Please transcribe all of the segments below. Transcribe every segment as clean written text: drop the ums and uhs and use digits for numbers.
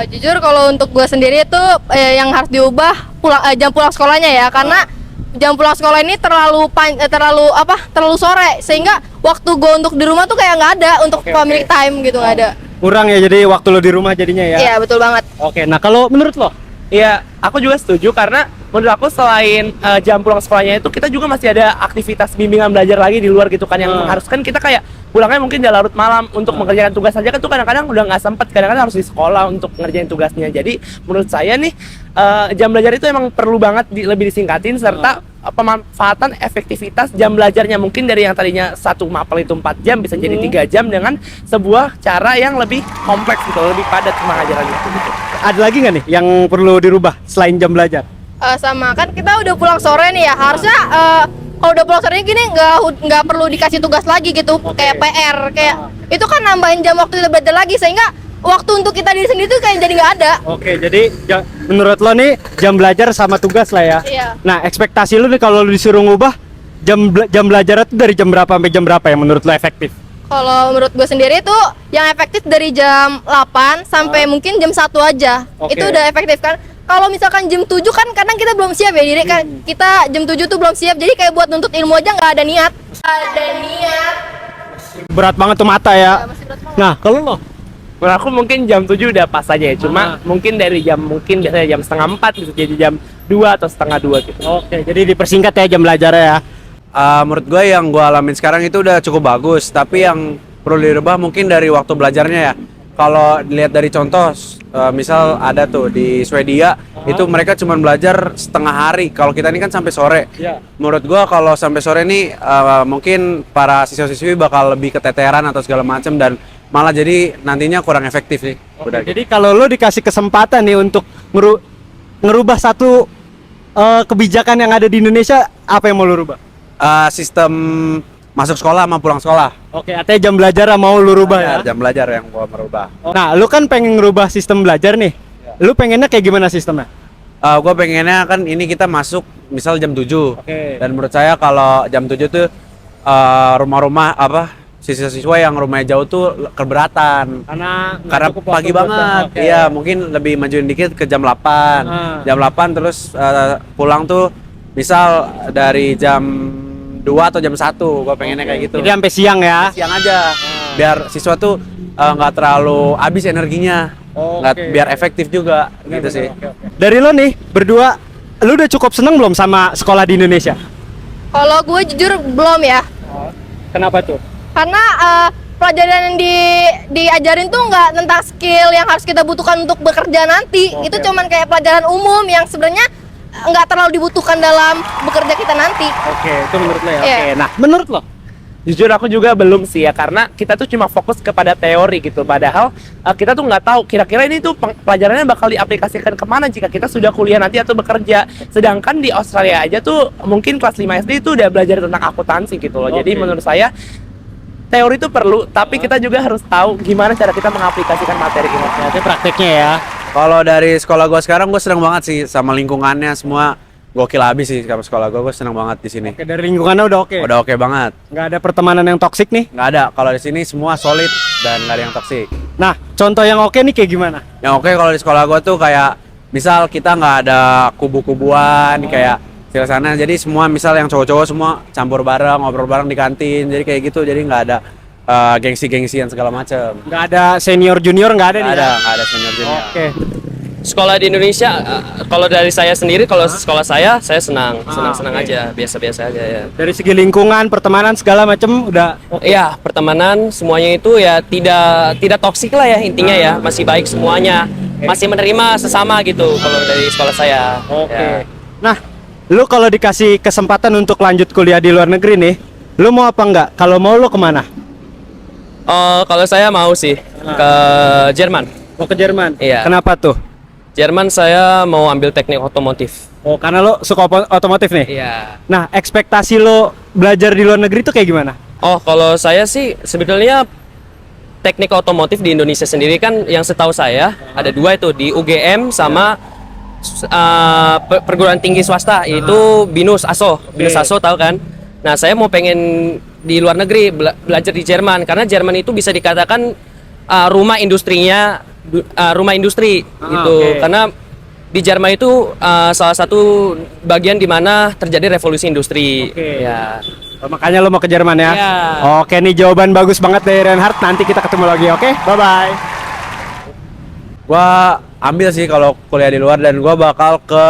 Jujur kalau untuk gue sendiri itu yang harus diubah jam pulang sekolahnya ya, karena jam pulang sekolah ini terlalu sore, sehingga waktu gue untuk di rumah tuh kayak nggak ada untuk family time gitu, nggak ada. Kurang ya, jadi waktu lo di rumah jadinya ya. Iya betul banget. Oke, nah kalau menurut lo? Iya, aku juga setuju karena menurut aku selain jam pulang sekolahnya itu kita juga masih ada aktivitas bimbingan belajar lagi di luar gitu kan yang mengharuskan kita kayak pulangnya mungkin di larut malam untuk mengerjakan tugas saja kan tuh kadang-kadang udah nggak sempat, kadang-kadang harus di sekolah untuk ngerjain tugasnya. Jadi menurut saya nih jam belajar itu emang perlu banget lebih disingkatin serta pemanfaatan efektivitas jam belajarnya mungkin dari yang tadinya satu mapel itu 4 jam bisa jadi 3 jam dengan sebuah cara yang lebih kompleks gitu, lebih padat pengajarannya gitu. Ada lagi nggak nih yang perlu dirubah selain jam belajar? Sama kan kita udah pulang sore nih ya, harusnya kalau udah pulang sore gini nggak perlu dikasih tugas lagi gitu, kayak PR kayak itu kan nambahin jam waktu kita belajar lagi, sehingga waktu untuk kita diri sendiri tuh kayak jadi nggak ada. Oke, jadi menurut lo nih jam belajar sama tugas lah ya. Iya. Nah, ekspektasi lo nih kalau lo disuruh ngubah jam belajar itu dari jam berapa sampai jam berapa yang menurut lo efektif? Kalau menurut gue sendiri tuh yang efektif dari jam 8 sampai mungkin jam 1 aja. Oke. Itu udah efektif kan. Kalau misalkan jam 7 kan kadang kita belum siap ya, jadi kan kita jam 7 tuh belum siap. Jadi kayak buat nuntut ilmu aja nggak ada niat. Ada niat. Berat banget tuh mata ya. Masih berat banget. Nah, kalau lo? Menurut aku mungkin jam 7 udah pas aja ya, cuma mungkin dari jam mungkin biasanya jam setengah 4 bisa jadi jam 2 atau setengah 2 gitu. Oke, jadi dipersingkat ya jam belajarnya ya. Menurut gue yang gue alamin sekarang itu udah cukup bagus, tapi yang perlu dirubah mungkin dari waktu belajarnya ya. Kalau dilihat dari contoh, misal ada tuh di Swedia, itu mereka cuma belajar setengah hari. Kalau kita ini kan sampai sore. Iya. Menurut gue kalau sampai sore ini mungkin para siswa-siswi bakal lebih keteteran atau segala macam dan malah jadi nantinya kurang efektif sih. Oke, jadi kalau lo dikasih kesempatan nih untuk ngerubah satu kebijakan yang ada di Indonesia, apa yang mau lo rubah? Sistem masuk sekolah sama pulang sekolah. Oke, artinya jam belajar mau lo rubah ya? Jam belajar yang gua merubah. Nah, lu kan pengen ngerubah sistem belajar nih. Lu pengennya kayak gimana sistemnya? Gue pengennya kan ini kita masuk misal jam 7. Oke. Dan menurut saya kalau jam 7 tuh rumah-rumah siswa-siswa yang rumahnya jauh tuh keberatan. Karena cukup pagi waktu buat banget. oke. Iya, mungkin lebih majuin dikit ke jam 8. Jam 8 terus pulang tuh misal dari jam 2 atau jam 1. Gue pengennya kayak gitu. Jadi sampai siang ya. Siang aja. Biar siswa tuh nggak terlalu habis energinya. Biar efektif juga gitu sih. Dari lo nih berdua, lu udah cukup seneng belum sama sekolah di Indonesia? Kalau gue jujur belum ya. Kenapa tuh? Karena pelajaran yang diajarin tuh nggak tentang skill yang harus kita butuhkan untuk bekerja nanti. Itu cuman kayak pelajaran umum yang sebenarnya nggak terlalu dibutuhkan dalam bekerja kita nanti. Oke, itu menurut lo ya. Iya. Oke, nah menurut lo? Jujur aku juga belum sih ya, karena kita tuh cuma fokus kepada teori gitu, padahal kita tuh nggak tahu kira-kira ini tuh pelajarannya bakal diaplikasikan kemana jika kita sudah kuliah nanti atau bekerja. Sedangkan di Australia aja tuh mungkin kelas 5 SD itu udah belajar tentang akuntansi gitu loh. Jadi menurut saya teori itu perlu, tapi kita juga harus tahu gimana cara kita mengaplikasikan materi ini. Berarti prakteknya ya. Kalau dari sekolah gue sekarang gue seneng banget sih sama lingkungannya semua gokil habis sih sama sekolah gue seneng banget di sini. Oke, dari lingkungannya udah oke. Udah oke banget. Nggak ada pertemanan yang toksik nih. Nggak ada. Kalau di sini semua solid dan nggak ada yang toksik. Nah, contoh yang oke nih kayak gimana? Yang oke kalau di sekolah gue tuh kayak misal kita nggak ada kubu-kubuan kayak sila sana. Jadi semua misal yang cowok-cowok semua campur bareng, ngobrol bareng di kantin. Jadi kayak gitu. Jadi nggak ada gengsi-gengsian segala macam. Nggak ada senior junior, nggak ada nih. Nggak ada senior junior. Oke. Sekolah di Indonesia, kalau dari saya sendiri, kalau sekolah saya senang-senang aja, biasa-biasa aja ya. Dari segi lingkungan, pertemanan segala macam udah Iya, pertemanan semuanya itu ya tidak toksik lah ya intinya ya, masih baik semuanya, masih menerima sesama gitu kalau dari sekolah saya. oke. Ya. Nah, lu kalau dikasih kesempatan untuk lanjut kuliah di luar negeri nih, lu mau apa enggak? Kalau mau lu kemana? Kalau saya mau sih ke Jerman. Mau ke Jerman? Iya. Kenapa tuh? Jerman saya mau ambil teknik otomotif. Oh, karena lo suka otomotif nih? Iya. Nah, ekspektasi lo belajar di luar negeri tuh kayak gimana? Oh, kalau saya sih sebetulnya teknik otomotif di Indonesia sendiri kan yang setahu saya ada 2 itu di UGM sama perguruan tinggi swasta itu BINUS ASO. BINUS ASO tahu kan? Nah, saya mau pengen di luar negeri belajar di Jerman karena Jerman itu bisa dikatakan rumah industrinya rumah industri gitu. oke. Karena di Jerman itu salah satu bagian di mana terjadi revolusi industri. Oke. Ya. Oh, makanya lo mau ke Jerman ya? Iya. Oke nih jawaban bagus banget dari Reinhard. Nanti kita ketemu lagi, oke? Bye bye. Gua ambil sih kalau kuliah di luar dan gua bakal ke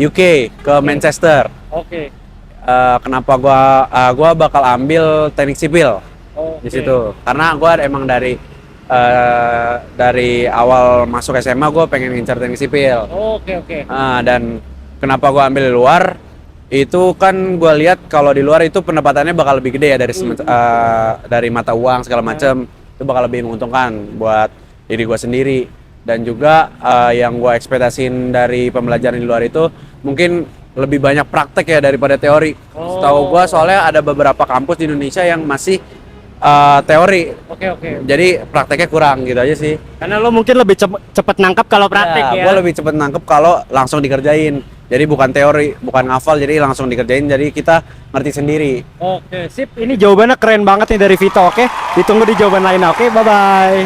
UK, ke Manchester. Oke. Kenapa gua bakal ambil teknik sipil di situ? Karena gua emang dari awal masuk SMA gua pengen ngincar teknik sipil. Oke. Dan kenapa gua ambil di luar? Itu kan gua lihat kalau di luar itu pendapatannya bakal lebih gede ya dari mata uang segala macam. Itu bakal lebih menguntungkan buat diri gua sendiri. Dan juga yang gua ekspektasiin dari pembelajaran di luar itu mungkin lebih banyak praktek ya daripada teori. Setahu gua soalnya ada beberapa kampus di Indonesia yang masih teori. Oke. Jadi prakteknya kurang gitu aja sih. Karena lo mungkin lebih cepet nangkap kalau praktek ya. Gue lebih cepet nangkep kalau langsung dikerjain. Jadi bukan teori, bukan ngafal, jadi langsung dikerjain. Jadi kita ngerti sendiri. Oke, sip. Ini jawabannya keren banget nih dari Vito, oke? Ditunggu di jawaban lainnya, oke? Bye-bye.